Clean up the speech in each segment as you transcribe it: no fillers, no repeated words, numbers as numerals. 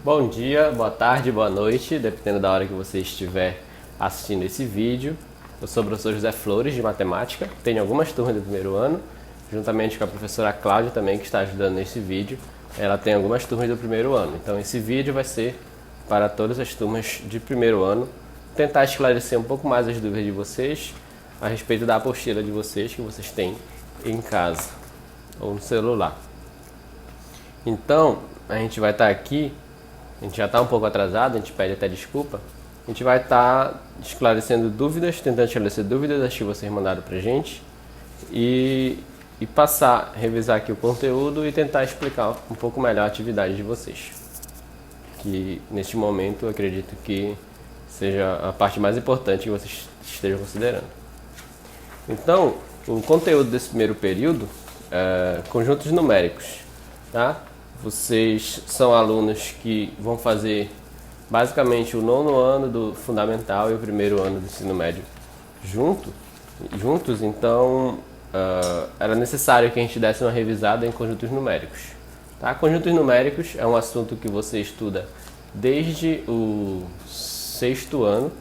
Bom dia, boa tarde, boa noite, dependendo da hora que você estiver assistindo esse vídeo. Eu sou o professor José Flores, de Matemática. Tenho algumas turmas do primeiro ano, juntamente com a professora Cláudia também, que está ajudando nesse vídeo. Ela tem algumas turmas do primeiro ano. Então esse vídeo vai ser para todas as turmas de primeiro ano. Tentar esclarecer um pouco mais as dúvidas de vocês a respeito da apostila de vocês que vocês têm em casa ou no celular. Então, a gente vai estar aqui, a gente já está um pouco atrasado, a gente pede até desculpa. A gente vai estar esclarecendo dúvidas, tentando esclarecer dúvidas que vocês mandaram pra gente e passar, revisar aqui o conteúdo e tentar explicar um pouco melhor a atividade de vocês. Que neste momento eu acredito que seja a parte mais importante que vocês estejam considerando. Então, o conteúdo desse primeiro período é conjuntos numéricos, tá? Vocês são alunos que vão fazer basicamente o 9º ano do fundamental e o 1º ano do ensino médio juntos, então era necessário que a gente desse uma revisada em conjuntos numéricos. Tá? Conjuntos numéricos é um assunto que você estuda desde o 6º ano,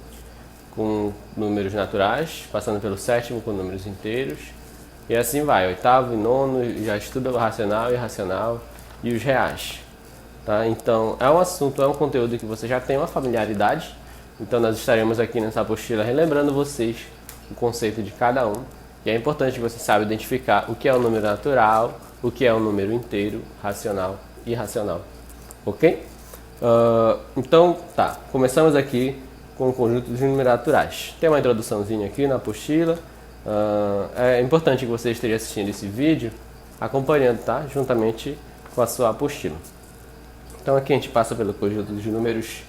com números naturais, passando pelo 7º com números inteiros, e assim vai, 8º e 9º já estuda o racional e irracional e os reais. Tá? Então é um assunto, é um conteúdo que você já tem uma familiaridade, então nós estaremos aqui nessa apostila relembrando vocês o conceito de cada um, e é importante que você saiba identificar o que é um número natural, o que é um número inteiro, racional e irracional, ok? Então tá, começamos aqui com o conjunto de números naturais. Tem uma introduçãozinha aqui na apostila. É importante que você esteja assistindo esse vídeo acompanhando, tá? Juntamente com a sua apostila. Então aqui a gente passa pelo conjunto de números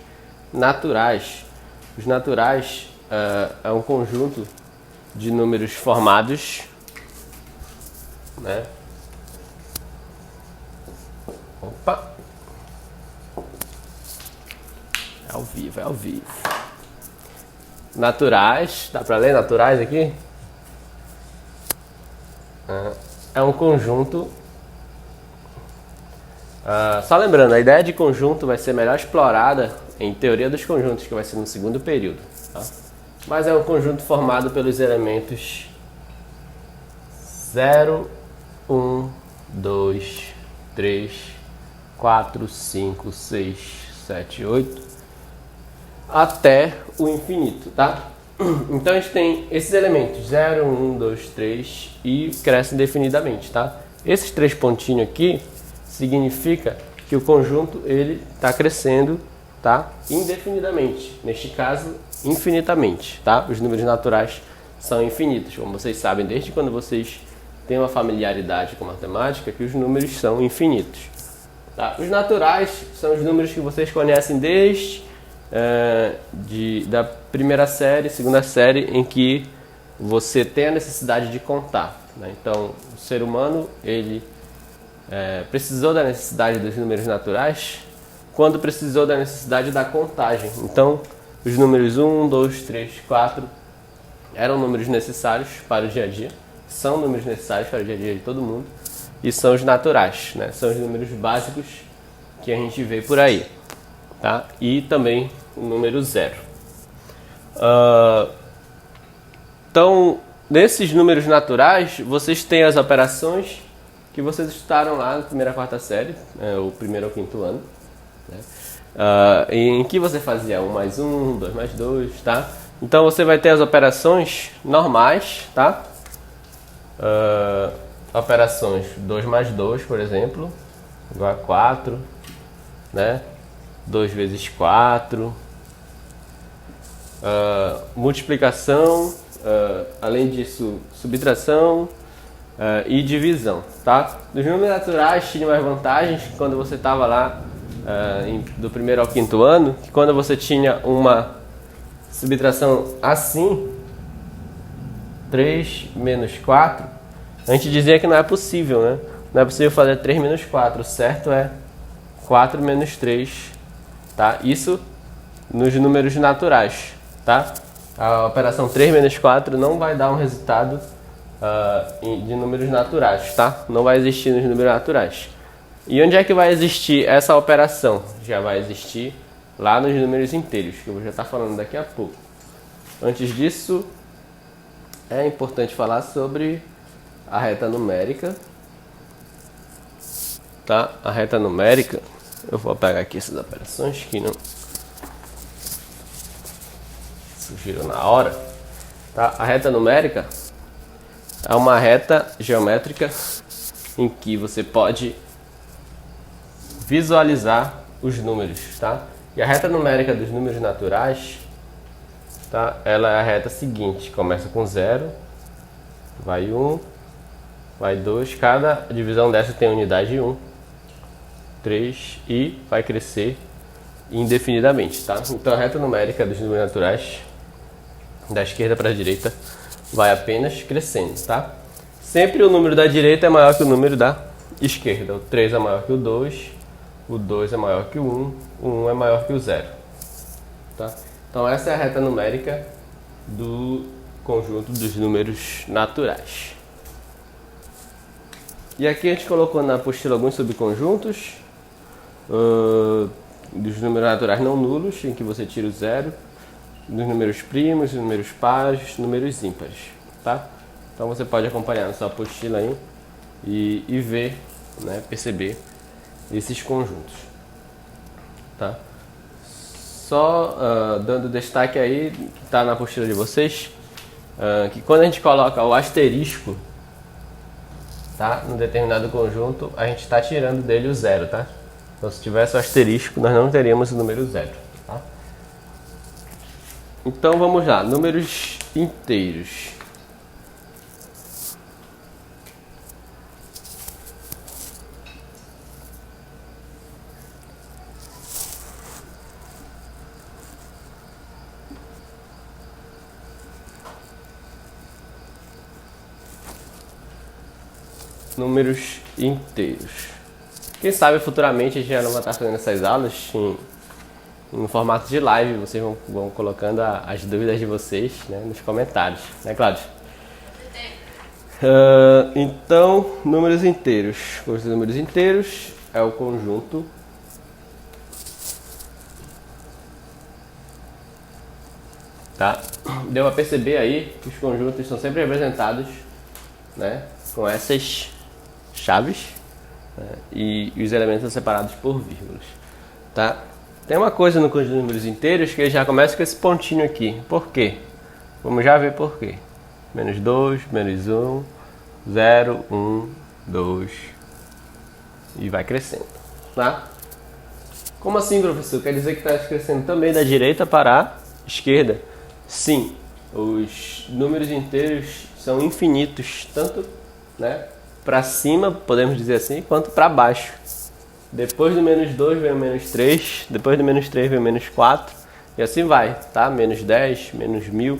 naturais. Os naturais é um conjunto de números formados, né? Opa! É ao vivo, é ao vivo. Naturais, dá para ler naturais aqui? É um conjunto. Só lembrando, a ideia de conjunto vai ser melhor explorada em teoria dos conjuntos, que vai ser no segundo período. Tá? Mas é um conjunto formado pelos elementos 0, 1, 2, 3, 4, 5, 6, 7, 8, até o infinito, tá? Então a gente tem esses elementos 0, 1, 2, 3 e cresce indefinidamente, tá? Esses 3 pontinhos aqui significa que o conjunto ele está crescendo, tá? Indefinidamente, neste caso infinitamente, tá? Os números naturais são infinitos, como vocês sabem desde quando vocês têm uma familiaridade com matemática, que os números são infinitos, tá? Os naturais são os números que vocês conhecem desde da primeira série, segunda série, em que você tem a necessidade de contar, né? Então o ser humano ele precisou da necessidade dos números naturais quando precisou da necessidade da contagem. Então os números 1, 2, 3, 4 eram números necessários para o dia a dia, são números necessários para o dia a dia de todo mundo, e são os naturais, né? São os números básicos que a gente vê por aí, tá? E também o número 0. Então nesses números naturais vocês têm as operações que vocês estudaram lá na primeira, quarta série, o 1º ao 5º ano, né? Em que você fazia 1 mais 1, 2 mais 2, tá? Então você vai ter as operações normais, tá? Operações 2 mais 2, por exemplo, igual a 4, né? 2 vezes 4, multiplicação, além disso, subtração, e divisão, tá? Dos números naturais tinha mais vantagens quando você estava lá do 1º ao 5º ano, que quando você tinha uma subtração assim, 3 menos 4, a gente dizia que não é possível, né? Não é possível fazer 3 menos 4, o certo é 4 menos 3, tá? Isso nos números naturais, tá? A operação 3 menos 4 não vai dar um resultado de números naturais, tá? Não vai existir nos números naturais. E onde é que vai existir essa operação? Já vai existir lá nos números inteiros, que eu vou já estar falando daqui a pouco. Antes disso, é importante falar sobre a reta numérica. Tá? A reta numérica, eu vou pegar aqui essas operações que não surgiram na hora. Tá? A reta numérica é uma reta geométrica em que você pode visualizar os números, tá? E a reta numérica dos números naturais, tá? Ela é a reta seguinte, começa com 0, vai 1, vai 2, cada divisão dessa tem unidade 1, 3 e vai crescer indefinidamente, tá? Então a reta numérica dos números naturais, da esquerda para a direita, vai apenas crescendo, tá? Sempre o número da direita é maior que o número da esquerda. O 3 é maior que o 2, o 2 é maior que o 1, o 1 é maior que o 0. Tá? Então essa é a reta numérica do conjunto dos números naturais. E aqui a gente colocou na apostila alguns subconjuntos dos números naturais não nulos, em que você tira o 0, dos números primos, dos números pares, números ímpares. Tá? Então você pode acompanhar na sua apostila aí e ver, né, perceber esses conjuntos, tá? Só dando destaque aí, que está na apostila de vocês, que quando a gente coloca o asterisco, tá, num determinado conjunto, a gente está tirando dele o 0, tá? Então se tivesse o asterisco, nós não teríamos o número 0, tá? Então vamos lá, números inteiros. Números inteiros. Quem sabe futuramente a gente já não vai estar fazendo essas aulas em formato de live. Vocês vão colocando as dúvidas de vocês, né, nos comentários, né, Cláudio? Então, números inteiros. Os números inteiros é o conjunto tá? Deu a perceber aí que os conjuntos são sempre representados, né, com essas chaves, né, e os elementos são separados por vírgulas, tá? Tem uma coisa no conjunto de números inteiros que ele já começa com esse pontinho aqui. Por quê? Vamos já ver por quê. Menos 2, menos 1, 0, 1, 2 e vai crescendo, tá? Como assim, professor? Quer dizer que está crescendo também da direita para a esquerda? Sim, os números inteiros são infinitos, tanto, né, para cima, podemos dizer assim, quanto para baixo. Depois do menos 2 vem o menos 3, depois do menos 3 vem o menos 4, e assim vai, tá? Menos 10, menos 1000.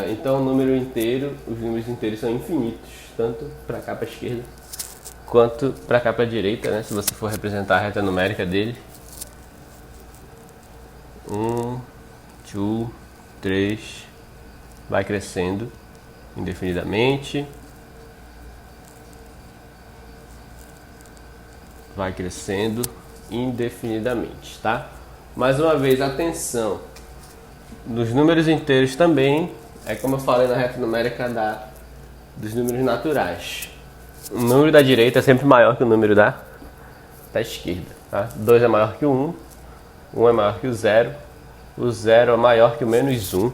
Então o número inteiro, os números inteiros são infinitos, tanto para cá para a esquerda, quanto para cá para a direita, né? Se você for representar a reta numérica dele. 1, 2, 3, vai crescendo indefinidamente. Vai crescendo indefinidamente, tá? Mais uma vez, atenção. Nos números inteiros também, é como eu falei na reta numérica dos números naturais. O número da direita é sempre maior que o número da esquerda, tá? 2 é maior que o 1, 1 é maior que o 0 é maior que o menos 1,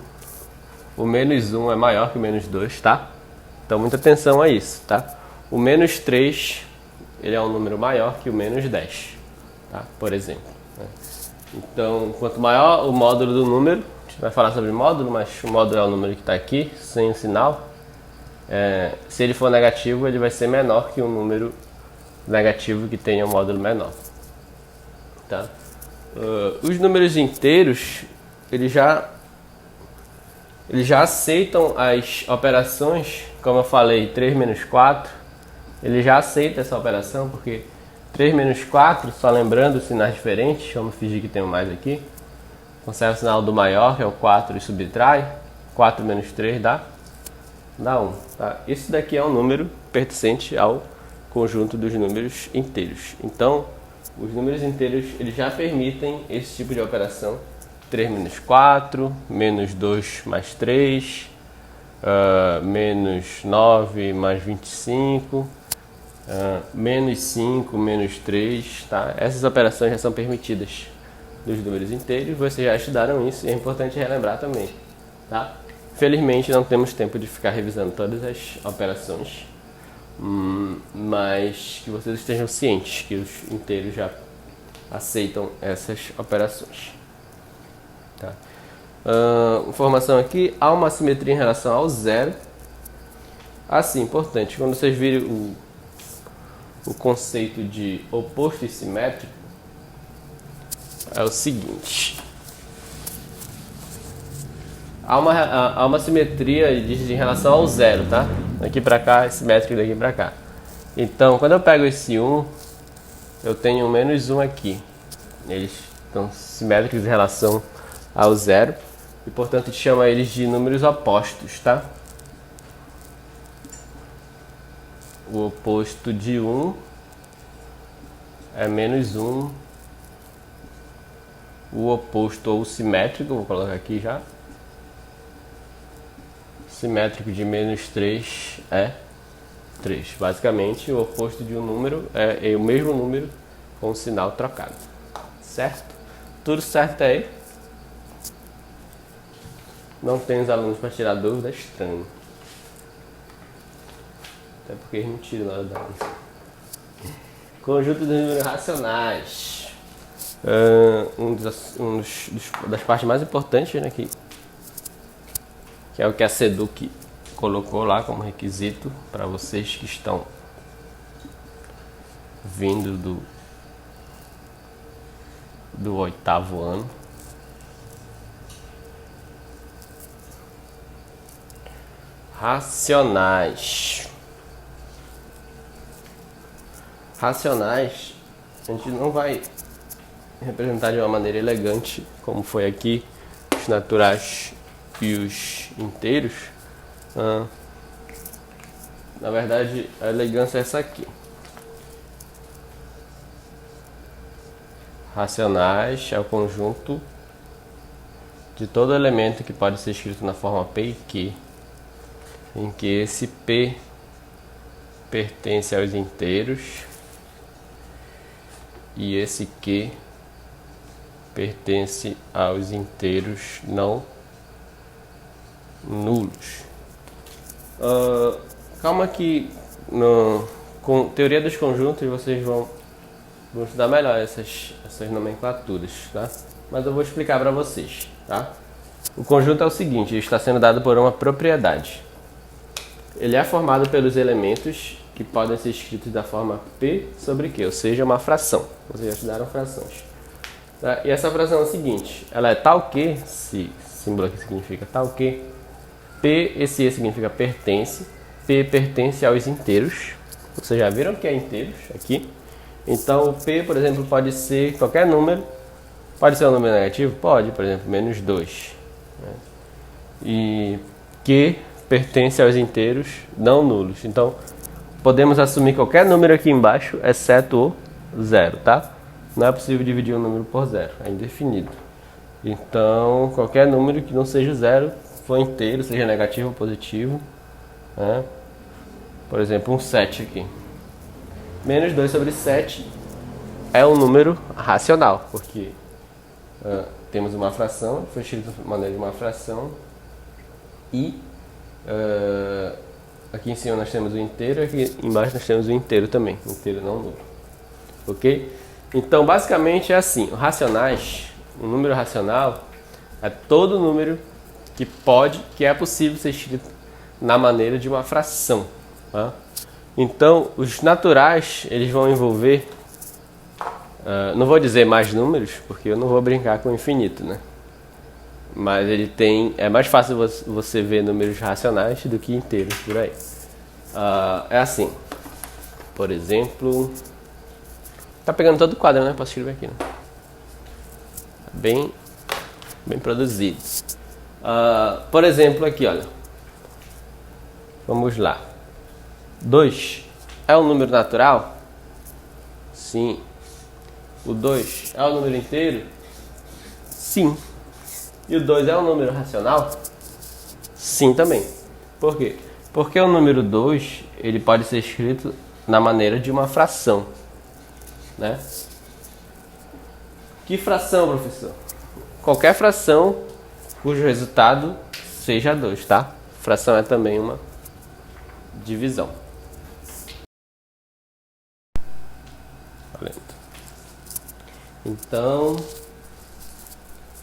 o menos 1 é maior que o menos 2, tá? Então muita atenção a isso, tá? O menos 3, ele é um número maior que o menos 10, tá? Por exemplo, né? Então, quanto maior o módulo do número, a gente vai falar sobre módulo, mas o módulo é o número que está aqui, sem o sinal. Se ele for negativo, ele vai ser menor que um número negativo que tenha um módulo menor, tá? Os números inteiros, eles já aceitam as operações, como eu falei, 3 menos 4, ele já aceita essa operação, porque 3 menos 4, só lembrando sinais diferentes, vamos fingir que tem um mais aqui, conserva o sinal do maior, que é o 4, e subtrai, 4 menos 3 dá 1. Tá? Esse daqui é um número pertencente ao conjunto dos números inteiros. Então, os números inteiros eles já permitem esse tipo de operação. 3 menos 4, menos 2 mais 3, menos 9 mais 25, menos 5, menos 3, tá? Essas operações já são permitidas dos números inteiros, vocês já estudaram isso e é importante relembrar também, tá? Felizmente não temos tempo de ficar revisando todas as operações, mas que vocês estejam cientes que os inteiros já aceitam essas operações. Tá. Informação aqui, há uma assimetria em relação ao zero. Assim, importante, quando vocês virem o conceito de oposto e simétrico, é o seguinte: há uma simetria em relação ao zero, tá? Daqui pra cá é simétrico daqui pra cá. Então, quando eu pego esse 1, eu tenho um menos 1 aqui. Eles estão simétricos em relação ao zero e, portanto, a gente chama eles de números opostos, tá? O oposto de 1 é menos 1. O oposto ou simétrico, vou colocar aqui já. Simétrico de menos 3 é 3. Basicamente, o oposto de um número é o mesmo número com o sinal trocado. Certo? Tudo certo aí? Não tem os alunos para tirar dúvida, é estranho. Até porque eles não tiram na hora da aula. Conjunto dos números racionais. Das partes mais importantes, né, que é o que a SEDUC colocou lá como requisito para vocês que estão vindo do 8º ano. Racionais. Racionais, a gente não vai representar de uma maneira elegante, como foi aqui, os naturais e os inteiros. Na verdade, a elegância é essa aqui. Racionais é o conjunto de todo elemento que pode ser escrito na forma P e Q, em que esse P pertence aos inteiros e esse Q pertence aos inteiros não nulos. Calma que com teoria dos conjuntos vocês vão estudar melhor essas nomenclaturas, tá? Mas eu vou explicar para vocês, tá? O conjunto é o seguinte, ele está sendo dado por uma propriedade. Ele é formado pelos elementos que podem ser escritos da forma P sobre Q, ou seja, uma fração. Vocês já estudaram frações. Tá? E essa fração é o seguinte, ela é tal que, esse símbolo aqui significa tal que, P, esse E significa pertence, P pertence aos inteiros. Vocês já viram que é inteiros aqui? Então, P, por exemplo, pode ser qualquer número. Pode ser um número negativo? Pode, por exemplo, menos 2. Né? E Q pertence aos inteiros não nulos. Então, podemos assumir qualquer número aqui embaixo, exceto o 0, tá? Não é possível dividir um número por 0, é indefinido. Então, qualquer número que não seja 0, for inteiro, seja negativo ou positivo, né? Por exemplo, um 7 aqui. Menos 2 sobre 7 é um número racional, porque temos uma fração, foi escrito de maneira de uma fração, e aqui em cima nós temos o inteiro, aqui embaixo nós temos o inteiro também, inteiro não nulo. Ok? Então, basicamente é assim, um número racional é todo número que é possível ser escrito na maneira de uma fração. Tá? Então, os naturais, eles vão envolver, não vou dizer mais números, porque eu não vou brincar com o infinito, né? Mas é mais fácil você ver números racionais do que inteiros por aí. É assim, por exemplo, tá pegando todo o quadro, né? Posso escrever aqui, né? Bem produzido. Por exemplo, aqui, olha. Vamos lá. 2 é um número natural? Sim. O 2 é um número inteiro? Sim. E o 2 é um número racional? Sim também. Por quê? Porque o número 2, ele pode ser escrito na maneira de uma fração, né? Que fração, professor? Qualquer fração cujo resultado seja 2, tá? Fração é também uma divisão. Então,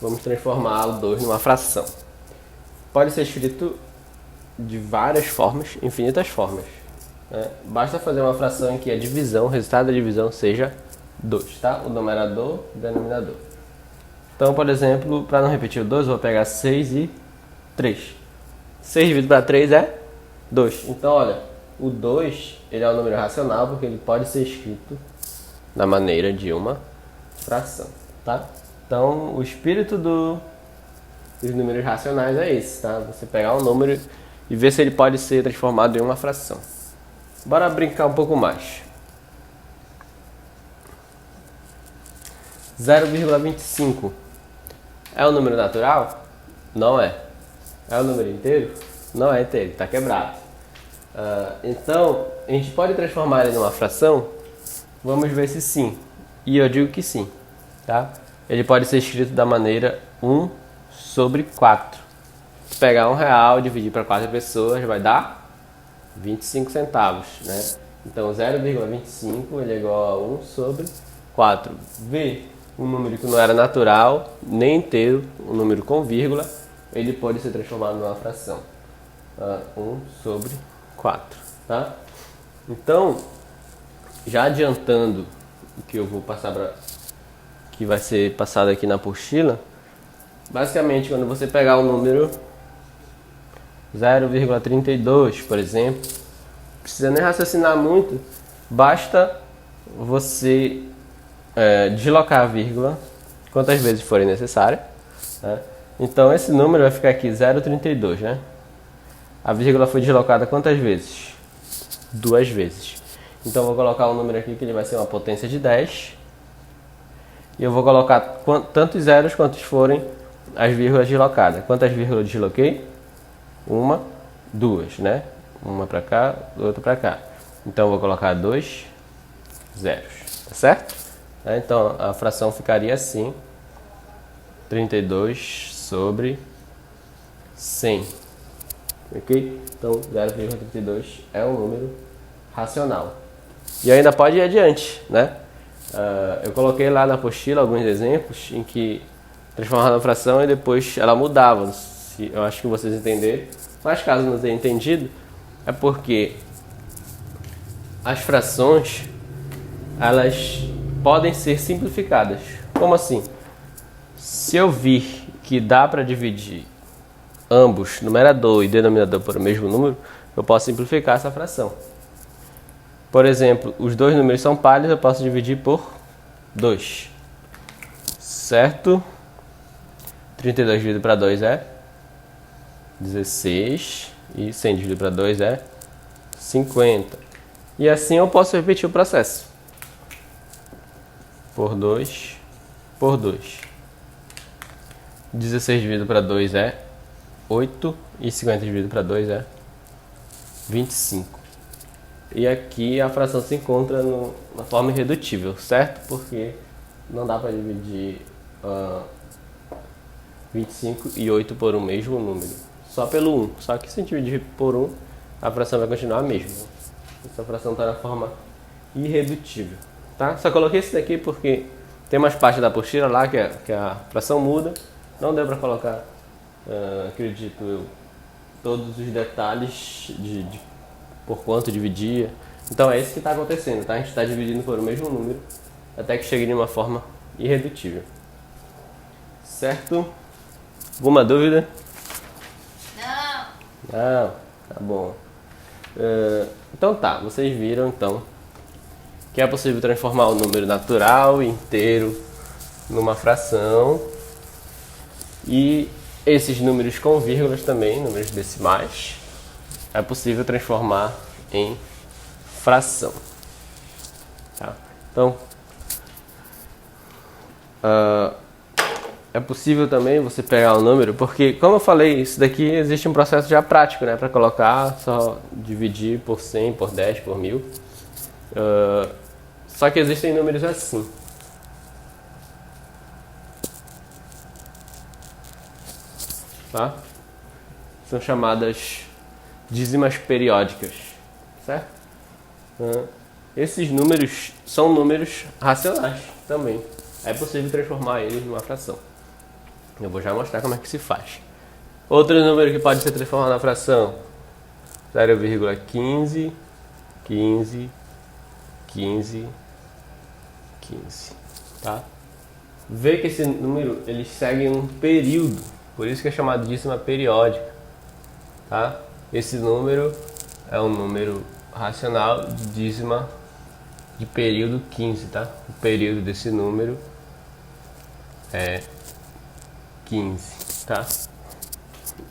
vamos transformar o 2 numa fração. Pode ser escrito de várias formas, infinitas formas, né? Basta fazer uma fração em que a divisão, o resultado da divisão seja 2, tá? O numerador e o denominador. Então, por exemplo, para não repetir o 2, eu vou pegar 6 e 3. 6 dividido para 3 é 2. Então, olha, o 2 ele é um número racional porque ele pode ser escrito da maneira de uma fração, tá? Então, o espírito dos números racionais é esse, tá? Você pegar um número e ver se ele pode ser transformado em uma fração. Bora brincar um pouco mais. 0,25 é um número natural? Não é. É um número inteiro? Não é inteiro, está quebrado. Então, a gente pode transformar ele numa fração? Vamos ver se sim. E eu digo que sim, tá? Ele pode ser escrito da maneira 1 sobre 4. Se pegar R$1 e dividir para 4 pessoas, vai dar 25 centavos, né? Então, 0,25 ele é igual a 1 sobre 4. V, um número que não era natural, nem inteiro, um número com vírgula, ele pode ser transformado numa fração. 1 sobre 4, tá? Então, já adiantando o que eu vou passar para que vai ser passado aqui na apostila, basicamente quando você pegar o número 0,32, por exemplo, não precisa nem raciocinar muito, basta você deslocar a vírgula quantas vezes forem necessárias, né? Então esse número vai ficar aqui 0,32, né? A vírgula foi deslocada quantas vezes? 2 vezes. Então eu vou colocar um número aqui que ele vai ser uma potência de 10. E eu vou colocar tantos zeros quantos forem as vírgulas deslocadas. Quantas vírgulas eu desloquei? 1, 2, né? Uma para cá, outra para cá. Então eu vou colocar 2 zeros, tá certo? Então a fração ficaria assim: 32 sobre 100. Ok? Então 0,32 é um número racional. E ainda pode ir adiante, né? Eu coloquei lá na apostila alguns exemplos em que transformava na fração e depois ela mudava. Eu acho que vocês entenderam. Mas caso não tenha entendido, é porque as frações elas podem ser simplificadas. Como assim? Se eu vir que dá para dividir ambos, numerador e denominador, por o mesmo número, eu posso simplificar essa fração. Por exemplo, os dois números são pares, eu posso dividir por 2. Certo? 32 dividido para 2 é 16. E 100 dividido para 2 é 50. E assim eu posso repetir o processo. Por 2, por 2. 16 dividido para 2 é 8. E 50 dividido para 2 é 25. E aqui a fração se encontra na forma irredutível, certo? Porque não dá para dividir 25 e 8 por um mesmo número. Só pelo 1. Só que se a gente dividir por 1, a fração vai continuar a mesma. Essa fração está na forma irredutível, tá? Só coloquei isso daqui porque tem umas partes da apostila lá que a fração muda. Não deu para colocar, acredito eu, todos os detalhes de por quanto dividia. Então é isso que está acontecendo, tá? A gente está dividindo por o mesmo número até que chegue de uma forma irredutível. Certo? Alguma dúvida? Não. Não, tá bom. Então tá, vocês viram então que é possível transformar o número natural inteiro numa fração. E esses números com vírgulas também, números decimais, é possível transformar em fração. Tá? Então, é possível também você pegar o número, porque, como eu falei, isso daqui existe um processo já prático, né? Para colocar, só dividir por 100, por 10, por 1000. Só que existem números assim. Tá? São chamadas dízimas periódicas, certo? Esses números são números racionais também. É possível transformar eles numa fração. Eu vou já mostrar como é que se faz. Outro número que pode ser transformado na fração: 0,15, 15, 15, 15. Tá? Vê que esse número eles seguem um período, por isso que é chamado de dízima periódica. Tá? Esse número é um número racional de dízima de período 15, tá? O período desse número é 15, tá?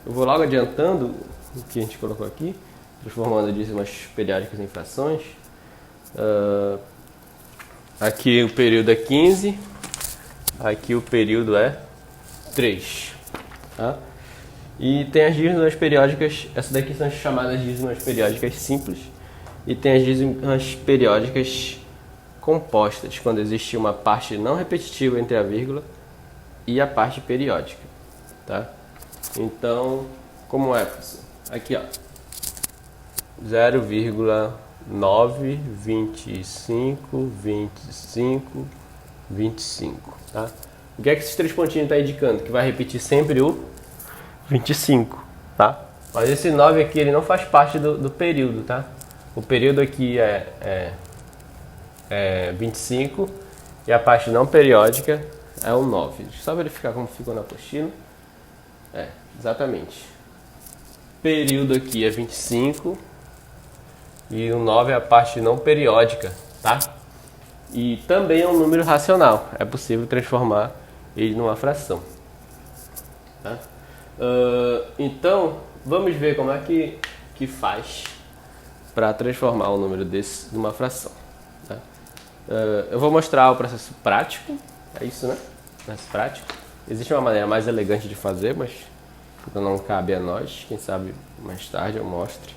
Eu vou logo adiantando o que a gente colocou aqui, transformando dízimas periódicas em frações. Aqui o período é 15, aqui o período é 3, tá? E tem as dízimas periódicas, essas daqui são chamadas dízimas periódicas simples, e tem as dízimas periódicas compostas, quando existe uma parte não repetitiva entre a vírgula e a parte periódica, tá? Então, como é, professor? Aqui, ó, 0,925, 25, 25, tá? O que é que esses três pontinhos estão indicando? Que vai repetir sempre o 25, tá? Mas esse 9 aqui, ele não faz parte do período, tá? O período aqui é 25 e a parte não periódica é o 9. Deixa eu só verificar como ficou na apostila. Exatamente. Período aqui é 25 e o 9 é a parte não periódica, tá? E também é um número racional. É possível transformar ele numa fração, tá? Então, vamos ver como é que faz para transformar um número desse numa fração. Tá? Eu vou mostrar o processo prático, é isso, né? Processo prático. Existe uma maneira mais elegante de fazer, mas não cabe a nós. Quem sabe mais tarde eu mostre.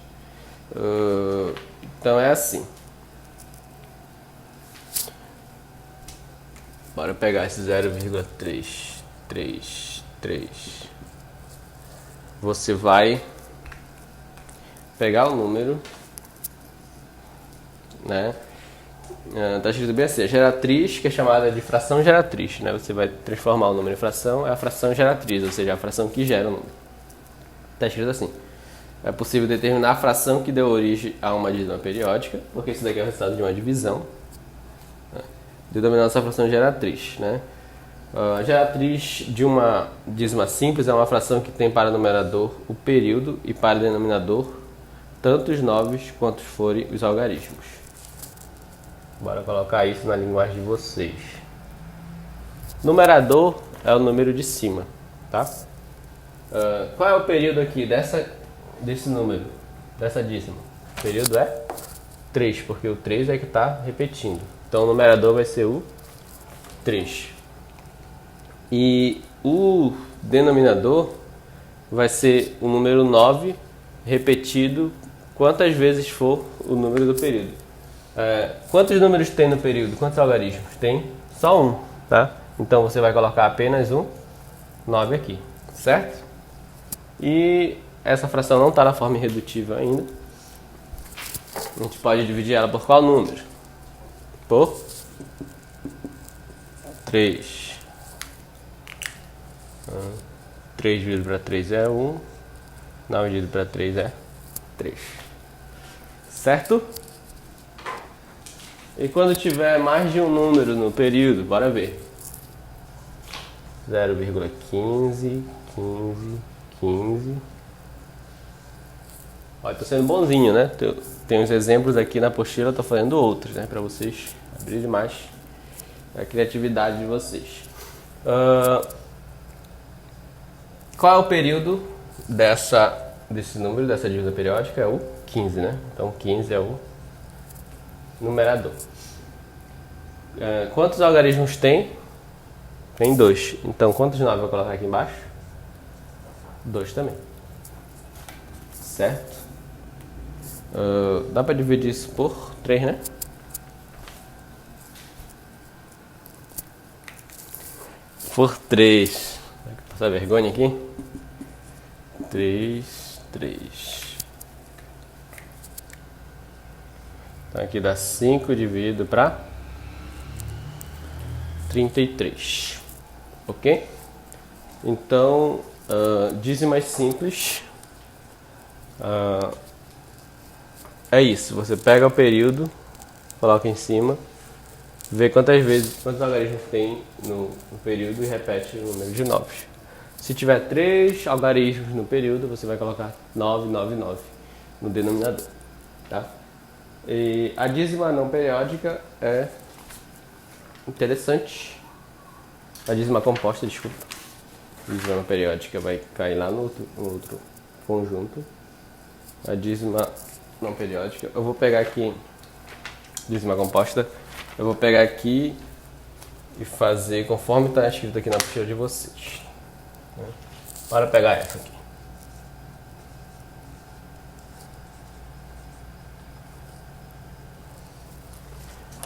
Então é assim. Bora pegar esse 0,333. Você vai pegar o número, né? Tá escrito bem assim, a geratriz, que é chamada de fração geratriz, né? Você vai transformar o número em fração, é a fração geratriz, ou seja, a fração que gera o número. Tá escrito assim: é possível determinar a fração que deu origem a uma dízima periódica, porque isso daqui é o resultado de uma divisão, né? Denominando essa fração geratriz, né? A geratriz de uma dízima simples é uma fração que tem para numerador o período e para denominador tanto os noves quanto forem os algarismos. Bora colocar isso na linguagem de vocês. Numerador é o número de cima, tá? Qual é o período aqui desse número, dessa dízima? O período é 3, porque o 3 é que está repetindo. Então o numerador vai ser o 3. E o denominador vai ser o número 9 repetido quantas vezes for o número do período. Quantos números tem no período? Quantos algarismos? Tem só um, tá? Então você vai colocar apenas um 9 aqui, certo? E essa fração não está na forma irredutível ainda. A gente pode dividir ela por qual número? Por 3. 3 dividido para 3 é 1. 9 dividido para 3 é 3. Certo? E quando tiver mais de um número no período, bora ver. 0,15, 15, 15. Olha, tô sendo bonzinho, né? Tem uns exemplos aqui na apostila, tô fazendo outros, né? Para vocês abrirem mais a criatividade de vocês. Qual é o período desse número, dessa dívida periódica? É o 15, né? Então 15 é o numerador. Quantos algarismos tem? Tem 2. Então, quantos 9 eu vou colocar aqui embaixo? 2 também. Certo? Dá para dividir isso por 3, né? Por 3. Vou passar vergonha aqui. 3. Então aqui dá 5 dividido para 33. Ok? Então, dízimas simples. É isso. Você pega o período, coloca em cima, vê quantos algarismos tem no período e repete o número de 9. Se tiver 3 algarismos no período, você vai colocar 999 no denominador. Tá? E a dízima não periódica é interessante. A dízima composta, desculpa. A dízima não periódica vai cair lá no outro conjunto. A dízima não periódica. Eu vou pegar aqui dízima composta. Eu vou pegar aqui e fazer conforme está escrito aqui na apostila de vocês. Bora pegar essa aqui.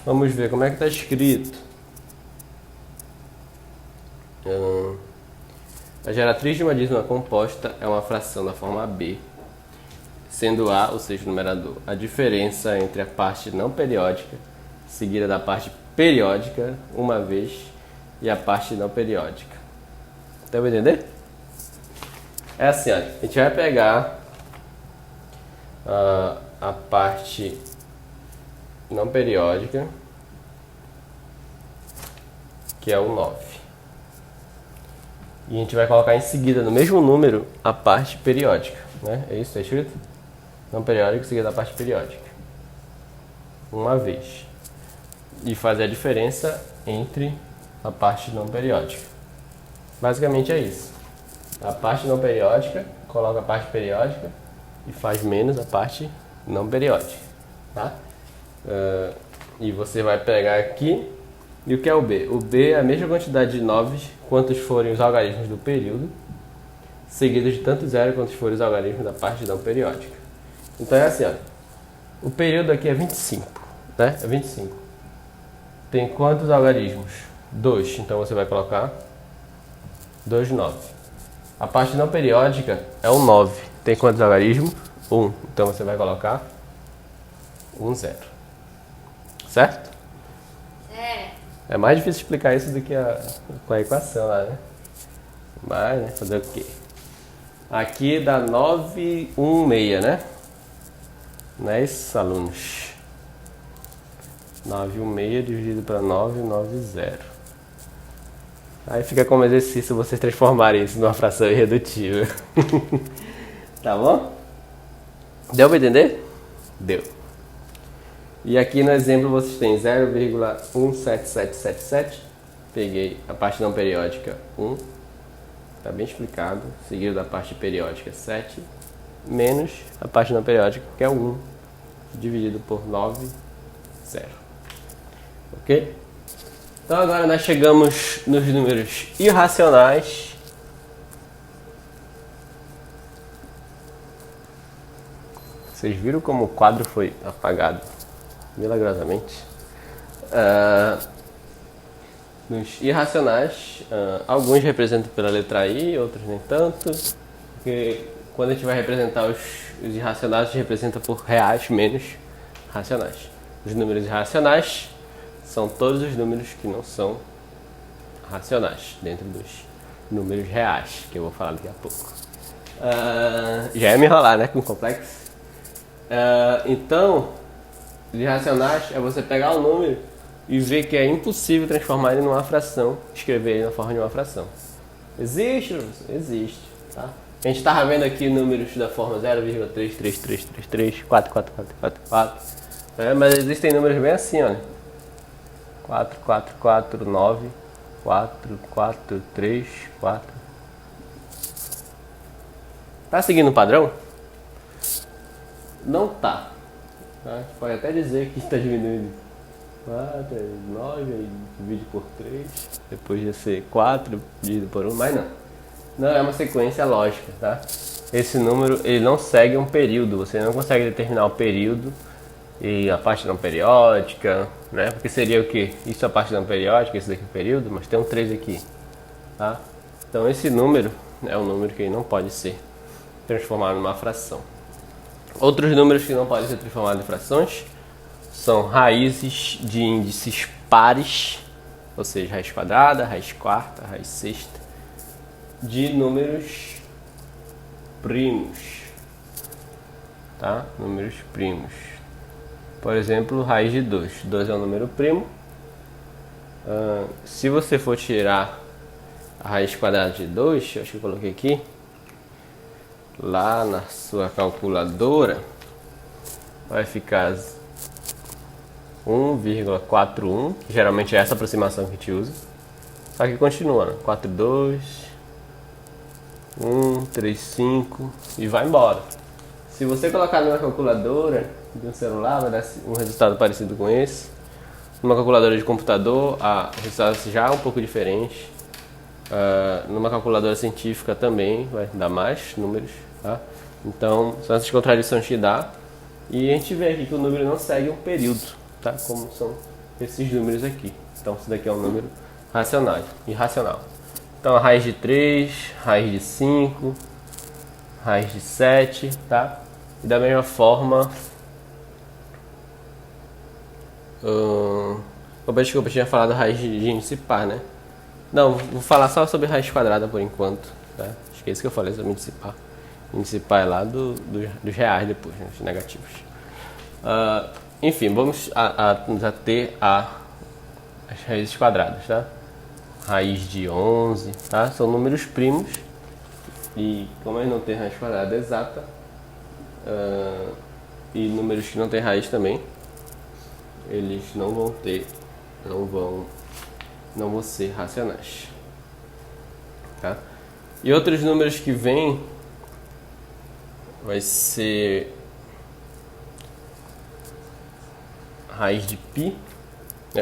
Vamos ver como é que está escrito. A geratriz de uma dízima composta é uma fração da forma B, sendo A, ou seja, o numerador, a diferença entre a parte não periódica, seguida da parte periódica, uma vez, e a parte não periódica. Deu pra entender? É assim, olha, a gente vai pegar a parte não periódica, que é o 9. E a gente vai colocar em seguida, no mesmo número, a parte periódica. Né? É isso que está escrito? Não periódico seguida da parte periódica. Uma vez. E fazer a diferença entre a parte não periódica. Basicamente é isso. A parte não periódica, coloca a parte periódica e faz menos a parte não periódica. Tá? E você vai pegar aqui. E o que é o B? O B é a mesma quantidade de 9 quantos forem os algarismos do período, seguidos de tanto zero quantos forem os algarismos da parte não periódica. Então é assim, ó. O período aqui é 25, né? É 25. Tem quantos algarismos? 2. Então você vai colocar 2, 9. A parte não periódica é o 9. Tem quantos algarismos? 1. Então você vai colocar 1, 0. Certo? É mais difícil explicar isso do que com a equação lá, né? Mas, né? Fazer o quê? Aqui dá 916, né? Não é isso, alunos? 916 dividido para 990. Aí fica como exercício vocês transformarem isso numa fração irredutível. Tá bom? Deu para entender? Deu. E aqui no exemplo vocês têm 0,17777. Peguei a parte não periódica 1. Está bem explicado. Seguido da parte periódica 7. Menos a parte não periódica, que é 1. Dividido por 9, 0. Ok? Então agora nós chegamos nos números irracionais. Vocês viram como o quadro foi apagado? Milagrosamente. Nos irracionais, alguns representam pela letra I, outros nem tanto. Porque quando a gente vai representar os irracionais, a gente representa por reais menos racionais. Os números irracionais são todos os números que não são racionais, dentro dos números reais, que eu vou falar daqui a pouco. Já ia me enrolar, né, com complexo. Então, os irracionais é você pegar o número e ver que é impossível transformar ele numa fração, escrever ele na forma de uma fração. Existe, professor? Existe. Tá? A gente estava vendo aqui números da forma 0,33333, 44444, mas existem números bem assim, olha. 4449, 4434. Tá seguindo o padrão? Não tá. Tá? Você pode até dizer que está diminuindo 4, 9, aí divide por 3, depois ia ser 4 dividido por 1, mas não. Não é uma sequência lógica, tá? Esse número, ele não segue um período, você não consegue determinar o período e a parte não periódica, né? Porque seria o quê? Isso é a parte não periódica, esse daqui é o período, mas tem um 3 aqui, tá? Então esse número é um número que não pode ser transformado numa fração. Outros números que não podem ser transformados em frações são raízes de índices pares, ou seja, raiz quadrada, raiz quarta, raiz sexta, de números primos, tá? Números primos. Por exemplo, raiz de 2. 2 é um número primo. Se você for tirar a raiz quadrada de 2, acho que eu coloquei aqui, lá na sua calculadora, vai ficar 1,41, que geralmente é essa aproximação que a gente usa. Só que continua, né? 42, 135 e vai embora. Se você colocar numa calculadora de um celular, vai dar um resultado parecido com esse. Numa calculadora de computador, o resultado já é um pouco diferente. Numa calculadora científica também vai dar mais números, tá? Então, são essas contradições que dá. E a gente vê aqui que o número não segue um período, tá? Como são esses números aqui. Então, isso daqui é um número irracional. Então, a raiz de 3, raiz de 5, raiz de 7, tá? E da mesma forma... Desculpa, eu tinha falado raiz de índice par, né? Não, vou falar só sobre raiz quadrada por enquanto, tá? Acho que é isso que eu falei sobre índice par. Índice par é lá dos reais depois, né? Os negativos. Enfim, vamos a ter as raízes quadradas, tá? Raiz de 11, tá? São números primos. E como eles não têm raiz quadrada exata, e números que não têm raiz também, eles não vão ser racionais, tá? E outros números que vêm vai ser raiz de π,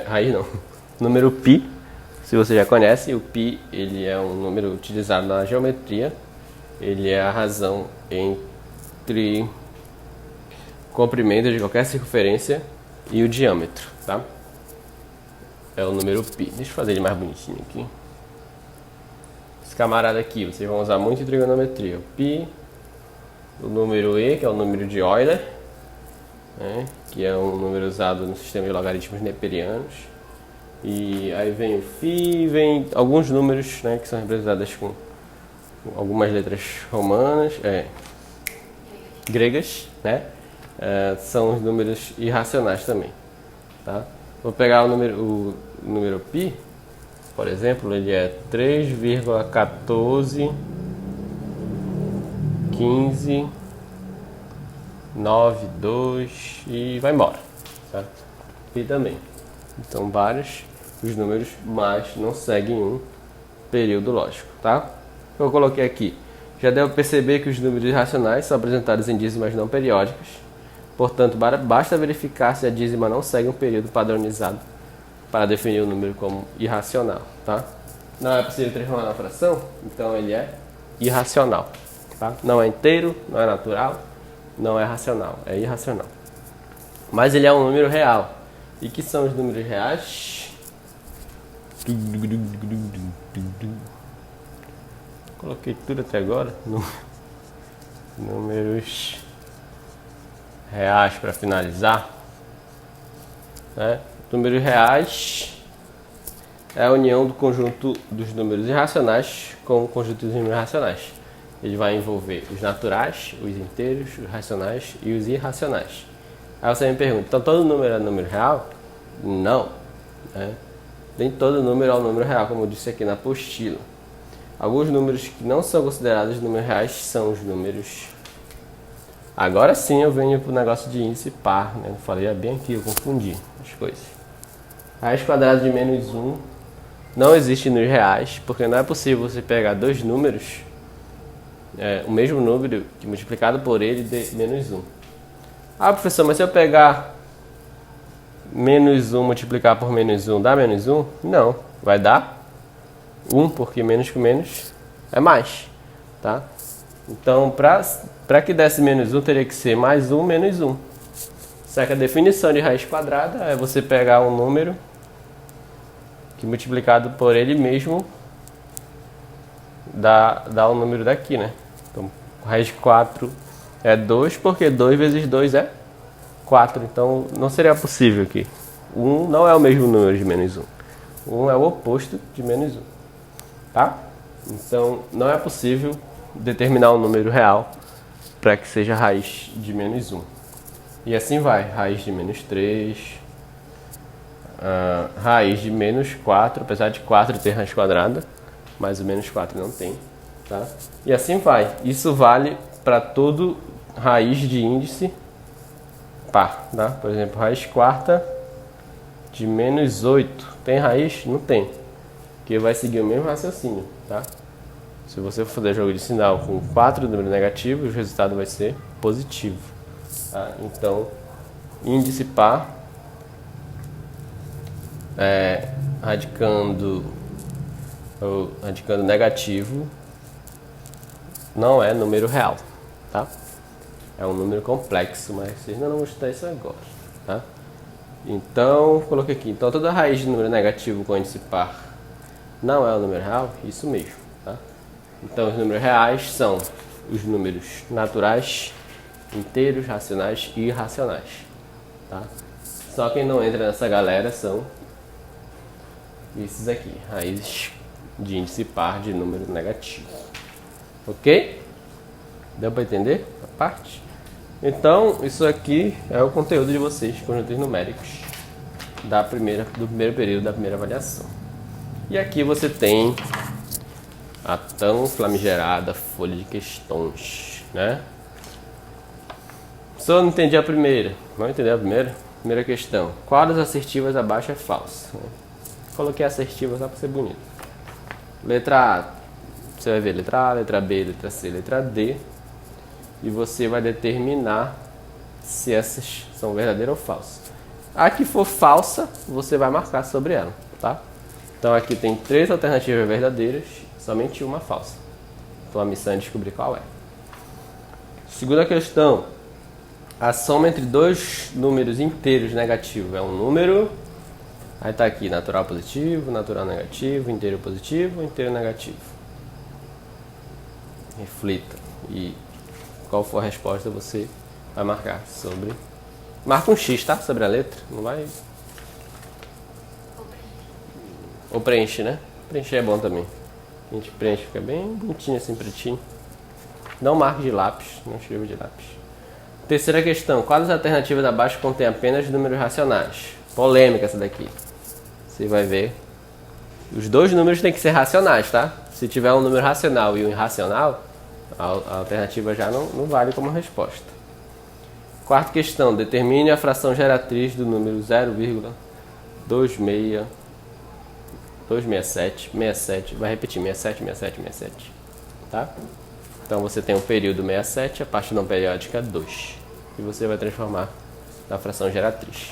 raiz não, número π, se você já conhece, o π ele é um número utilizado na geometria, ele é a razão entre o comprimento de qualquer circunferência e o diâmetro, tá? É o número π. Deixa eu fazer ele mais bonitinho aqui. Esse camarada aqui, vocês vão usar muito em trigonometria. O π, o número e, que é o número de Euler, né? Que é um número usado no sistema de logaritmos neperianos. E aí vem o φ, vem alguns números, né, que são representados com algumas letras romanas, gregas, né? São os números irracionais também, tá? Vou pegar o número π, por exemplo, ele é 3,14, 15, 9, 2 e vai embora, tá? Π também. Então vários os números, mas não seguem um período lógico, tá? Eu coloquei aqui. Já deu para perceber que os números irracionais são apresentados em dízimas não periódicas. Portanto, basta verificar se a dízima não segue um período padronizado para definir o número como irracional, tá? Não é possível transformar na fração, então ele é irracional, tá? Não é inteiro, não é natural, não é racional, é irracional. Mas ele é um número real. E que são os números reais? Coloquei tudo até agora. Números reais para finalizar, né? Números reais é a união do conjunto dos números irracionais com o conjunto dos números racionais. Ele vai envolver os naturais, os inteiros, os racionais e os irracionais. Aí você me pergunta, então todo número é número real? Não, né? Nem todo número é um número real, como eu disse aqui na apostila. Alguns números que não são considerados números reais são os números... Agora sim eu venho para o negócio de índice par, né? Eu falei bem aqui, eu confundi as coisas. Raiz quadrada de menos 1 não existe nos reais, porque não é possível você pegar dois números, o mesmo número que multiplicado por ele dê menos 1. Ah, professor, mas se eu pegar menos 1 multiplicar por menos 1, dá menos 1? Não, vai dar 1, porque menos com menos é mais, tá? Então, para que desse menos 1, teria que ser mais 1 menos 1. Só que a definição de raiz quadrada é você pegar um número que multiplicado por ele mesmo dá o número daqui, né? Então, raiz de 4 é 2, porque 2 vezes 2 é 4. Então, não seria possível aqui. 1 não é o mesmo número de menos 1. 1 é o oposto de menos 1. Tá? Então, não é possível determinar um número real para que seja raiz de menos 1. E assim vai. Raiz de menos 3, raiz de menos 4, apesar de 4 ter raiz quadrada, mas o menos 4 não tem. Tá? E assim vai. Isso vale para todo raiz de índice par. Tá? Por exemplo, raiz quarta de menos 8. Tem raiz? Não tem. Porque vai seguir o mesmo raciocínio. Tá? Se você for fazer jogo de sinal com 4 números negativos, o resultado vai ser positivo. Tá? Então, índice par radicando negativo não é número real. Tá? É um número complexo, mas vocês ainda não vão estudar isso agora. Tá? Então, coloquei aqui. Então, toda raiz de número negativo com índice par não é um número real? Isso mesmo. Tá? Então, os números reais são os números naturais, inteiros, racionais e irracionais. Tá? Só quem não entra nessa galera são esses aqui, raízes de índice par de número negativo. Ok? Deu para entender a parte? Então, isso aqui é o conteúdo de vocês, conjuntos numéricos, do primeiro período da primeira avaliação. E aqui você tem a tão flamigerada folha de questões, né? Só não entendi a primeira. Não entendeu a primeira? Primeira questão. Qual das assertivas abaixo é falsa? Coloquei assertiva só para ser bonito. Letra A, você vai ver letra A, letra B, letra C, letra D. E você vai determinar se essas são verdadeiras ou falsas. A que for falsa, você vai marcar sobre ela, tá? Então aqui tem 3 alternativas verdadeiras, somente uma falsa. Então a missão é descobrir qual é. Segunda questão. A soma entre dois números inteiros negativos é um número... Aí tá aqui, natural positivo, natural negativo, inteiro positivo, inteiro negativo. Reflita. E qual for a resposta, você vai marcar sobre... Marca um X, tá? Sobre a letra. Não vai... Ou preenche, né? Preencher é bom também. A gente preenche, fica bem bonitinho assim, pretinho. Não marque de lápis, não escreva de lápis. Terceira questão. Quais das alternativas abaixo contém apenas números racionais? Polêmica essa daqui. Você vai ver. Os dois números têm que ser racionais, tá? Se tiver um número racional e um irracional, a alternativa já não vale como resposta. Quarta questão. Determine a fração geratriz do número 0,267. Vai repetir, 67. Tá? Então você tem o período 67, a parte não periódica 2. E você vai transformar na fração geratriz.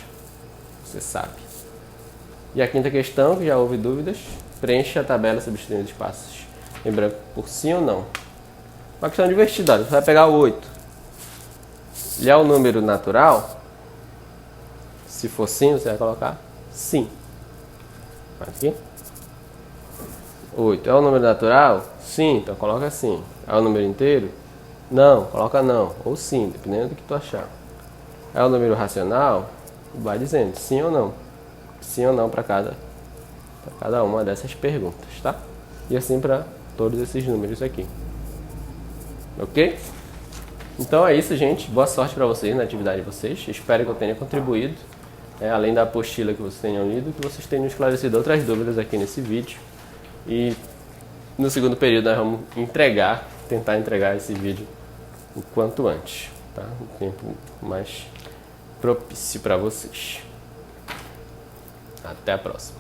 Você sabe. E a quinta questão, que já houve dúvidas, preencha a tabela substituindo espaços em branco por sim ou não. Uma questão divertida, olha, você vai pegar o 8. Ele é o número natural? Se for sim, você vai colocar sim. Aqui. 8. É o número natural? Sim, então coloca sim. É o número inteiro? Não, coloca não. Ou sim, dependendo do que tu achar. É o número racional? Vai dizendo sim ou não. Sim ou não para cada uma dessas perguntas, tá? E assim para todos esses números aqui. Ok? Então é isso, gente. Boa sorte para vocês na atividade de vocês. Espero que eu tenha contribuído. Além da apostila que vocês tenham lido, que vocês tenham esclarecido outras dúvidas aqui nesse vídeo. E no segundo período nós vamos tentar entregar esse vídeo o quanto antes, tá? Um tempo mais propício para vocês. Até a próxima.